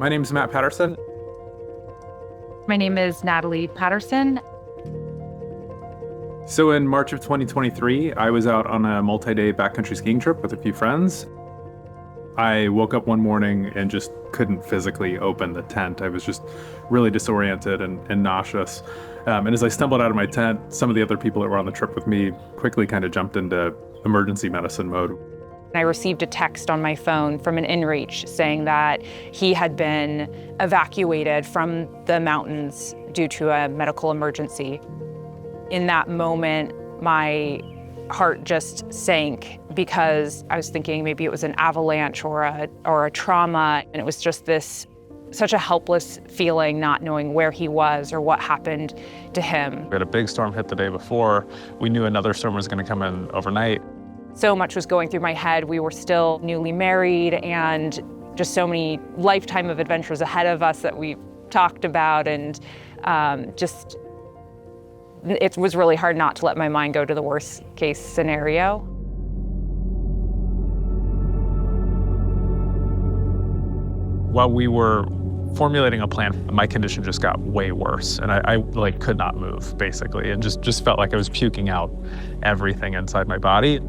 My name's Matt Patterson. My name is Natalie Patterson. So in March of 2023, I was out on a multi-day backcountry skiing trip with a few friends. I woke up one morning and just couldn't physically open the tent. I was just really disoriented and nauseous. And as I stumbled out of my tent, some of the other people that were on the trip with me quickly kind of jumped into emergency medicine mode. I received a text on my phone from an inReach saying that he had been evacuated from the mountains due to a medical emergency. In that moment, my heart just sank because I was thinking maybe it was an avalanche or a trauma, and it was just such a helpless feeling, not knowing where he was or what happened to him. We had a big storm hit the day before. We knew another storm was going to come in overnight. So much was going through my head. We were still newly married and just so many lifetime of adventures ahead of us that we talked about, and it was really hard not to let my mind go to the worst case scenario. While we were formulating a plan, my condition just got way worse, and I could not move, basically, and just felt like I was puking out everything inside my body.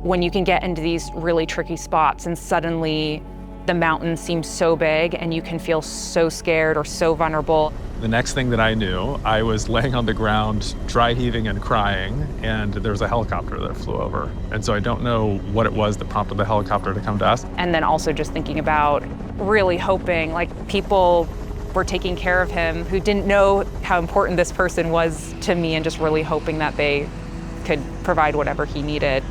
When you can get into these really tricky spots and suddenly the mountain seems so big and you can feel so scared or so vulnerable. The next thing that I knew, I was laying on the ground, dry heaving and crying, and there was a helicopter that flew over. And so I don't know what it was that prompted the helicopter to come to us. And then also just thinking about really hoping, like, people were taking care of him who didn't know how important this person was to me, and just really hoping that they could provide whatever he needed.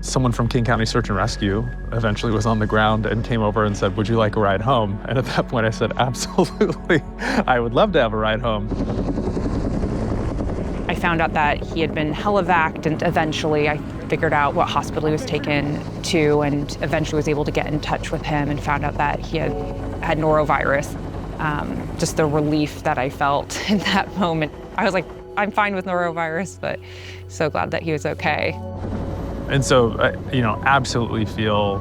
Someone from King County Search and Rescue eventually was on the ground and came over and said, "Would you like a ride home?" And at that point I said, absolutely, I would love to have a ride home. I found out that he had been helevaced, and eventually I figured out what hospital he was taken to, and eventually was able to get in touch with him and found out that he had norovirus. Just the relief that I felt in that moment. I was like, I'm fine with norovirus, but so glad that he was okay. And so, absolutely feel,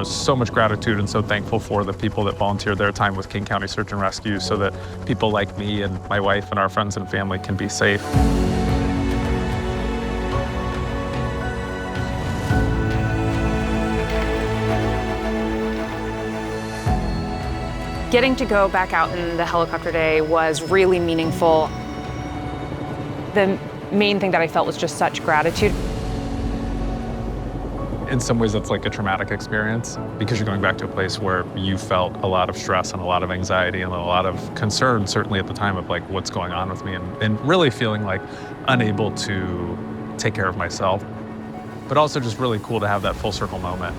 so much gratitude and so thankful for the people that volunteered their time with King County Search and Rescue so that people like me and my wife and our friends and family can be safe. Getting to go back out in the helicopter day was really meaningful. The main thing that I felt was just such gratitude. In some ways, that's like a traumatic experience because you're going back to a place where you felt a lot of stress and a lot of anxiety and a lot of concern, certainly at the time, of like what's going on with me, and really feeling like unable to take care of myself. But also just really cool to have that full circle moment.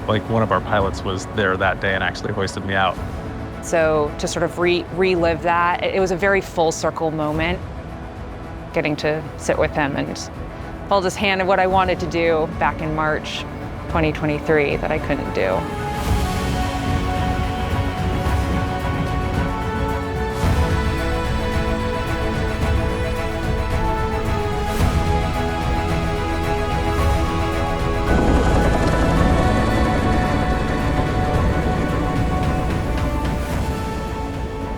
Like, one of our pilots was there that day and actually hoisted me out. So to sort of relive that, it was a very full circle moment, getting to sit with him and hold his hand, and what I wanted to do back in March 2023 that I couldn't do.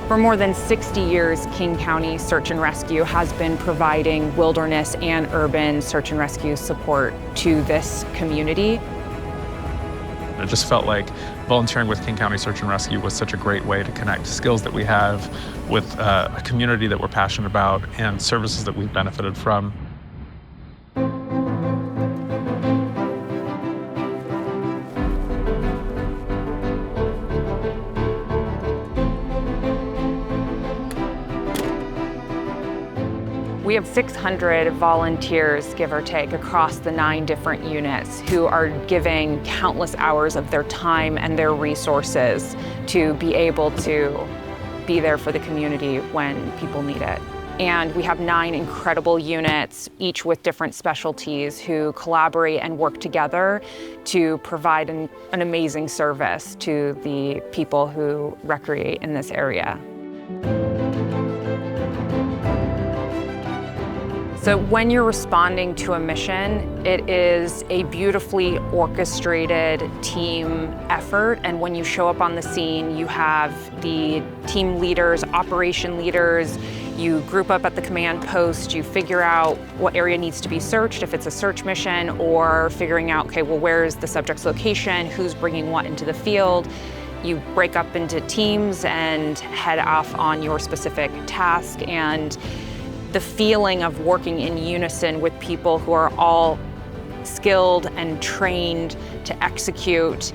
For more than 60 years, King County Search and Rescue has been providing wilderness and urban search and rescue support to this community. It just felt like volunteering with King County Search and Rescue was such a great way to connect skills that we have with a community that we're passionate about and services that we've benefited from. We have 600 volunteers, give or take, across the 9 different units who are giving countless hours of their time and their resources to be able to be there for the community when people need it. And we have 9 incredible units, each with different specialties, who collaborate and work together to provide an amazing service to the people who recreate in this area. So when you're responding to a mission, it is a beautifully orchestrated team effort. And when you show up on the scene, you have the team leaders, operation leaders, you group up at the command post, you figure out what area needs to be searched, if it's a search mission, or figuring out, okay, well, where is the subject's location, who's bringing what into the field. You break up into teams and head off on your specific task. And the feeling of working in unison with people who are all skilled and trained to execute,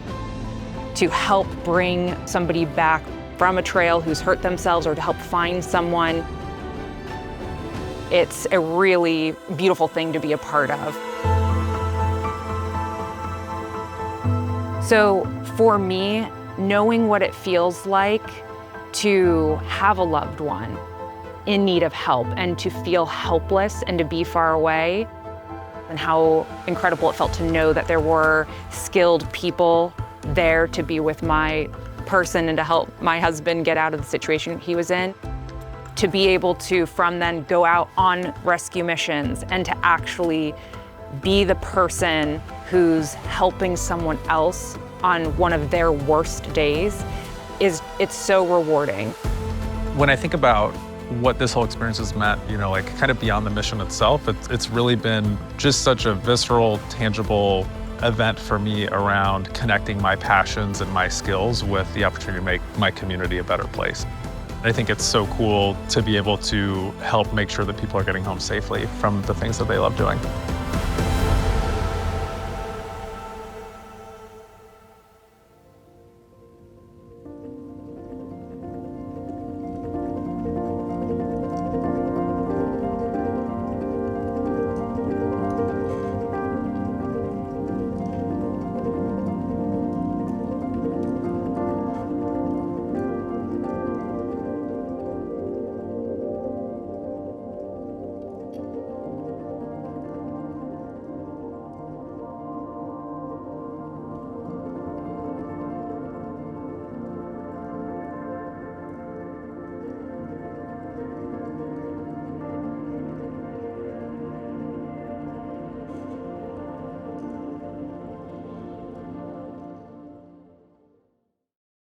to help bring somebody back from a trail who's hurt themselves or to help find someone, it's a really beautiful thing to be a part of. So for me, knowing what it feels like to have a loved one in need of help and to feel helpless and to be far away, and how incredible it felt to know that there were skilled people there to be with my person and to help my husband get out of the situation he was in. To be able to, from then, go out on rescue missions and to actually be the person who's helping someone else on one of their worst days, it's so rewarding. When I think about what this whole experience has meant, like kind of beyond the mission itself, it's really been just such a visceral, tangible event for me around connecting my passions and my skills with the opportunity to make my community a better place. I think it's so cool to be able to help make sure that people are getting home safely from the things that they love doing.